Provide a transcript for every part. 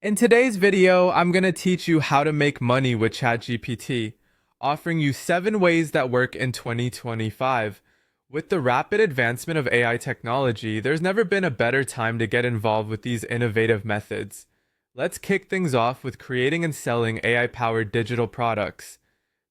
In today's video, I'm going to teach you how to make money with ChatGPT, offering you 7 ways that work in 2025. With the rapid advancement of AI technology, there's never been a better time to get involved with these innovative methods. Let's kick things off with creating and selling AI-powered digital products.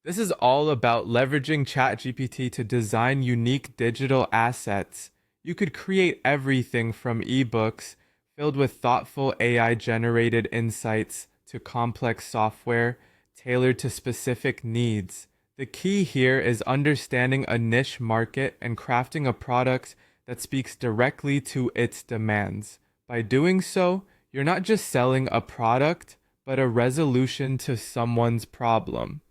This is all about leveraging ChatGPT to design unique digital assets. You could create everything from ebooks filled with thoughtful AI generated insights to complex software tailored to specific needs. The key here is understanding a niche market and crafting a product that speaks directly to its demands. By doing so, you're not just selling a product, but a resolution to someone's problem.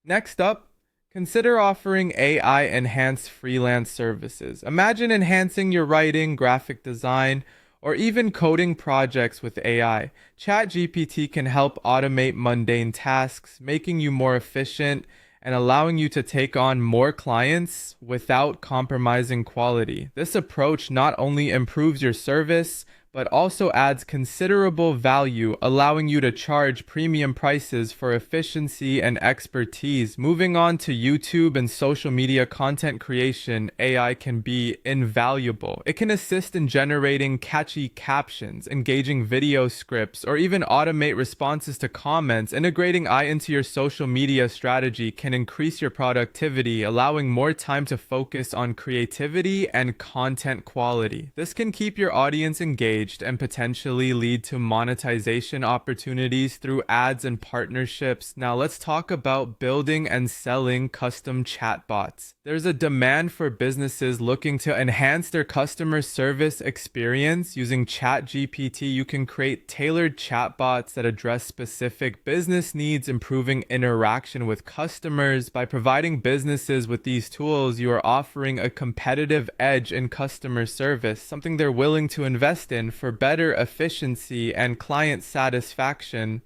Next up, consider offering AI enhanced freelance services. Imagine enhancing your writing, graphic design, or even coding projects with AI. ChatGPT can help automate mundane tasks, making you more efficient and allowing you to take on more clients without compromising quality. This approach not only improves your service, but also adds considerable value, allowing you to charge premium prices for efficiency and expertise. Moving on to YouTube and social media content creation, AI can be invaluable. It can assist in generating catchy captions, engaging video scripts, or even automate responses to comments. Integrating AI into your social media strategy can increase your productivity, allowing more time to focus on creativity and content quality. This can keep your audience engaged and potentially lead to monetization opportunities through ads and partnerships. Now let's talk about building and selling custom chatbots. There's a demand for businesses looking to enhance their customer service experience. Using ChatGPT, you can create tailored chatbots that address specific business needs, improving interaction with customers. By providing businesses with these tools, you are offering a competitive edge in customer service, something they're willing to invest in for better efficiency and client satisfaction.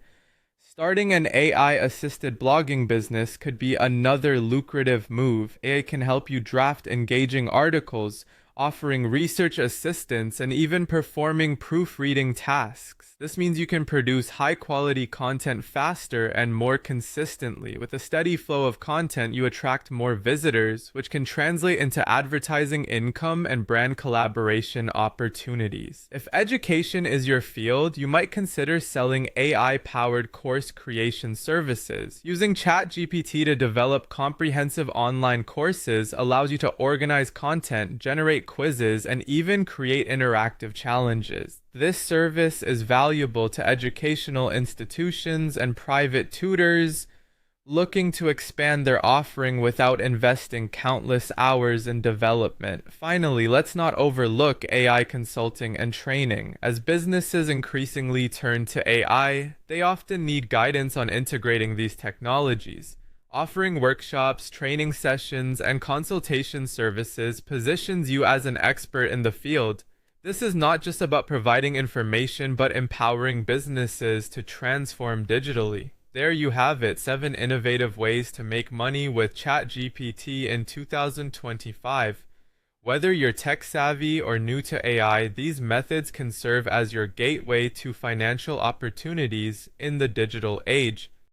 Starting an AI-assisted blogging business could be another lucrative move. AI can help you draft engaging articles, offering research assistance, and even performing proofreading tasks. This means you can produce high-quality content faster and more consistently. With a steady flow of content, you attract more visitors, which can translate into advertising income and brand collaboration opportunities. If education is your field, you might consider selling AI-powered course creation services. Using ChatGPT to develop comprehensive online courses allows you to organize content, generate quizzes, and even create interactive challenges. This service is valuable to educational institutions and private tutors looking to expand their offering without investing countless hours in development. Finally, let's not overlook AI consulting and training. As businesses increasingly turn to AI, they often need guidance on integrating these technologies. Offering workshops, training sessions, and consultation services positions you as an expert in the field. This is not just about providing information, but empowering businesses to transform digitally. There you have it, 7 innovative ways to make money with ChatGPT in 2025. Whether you're tech savvy or new to AI, these methods can serve as your gateway to financial opportunities in the digital age.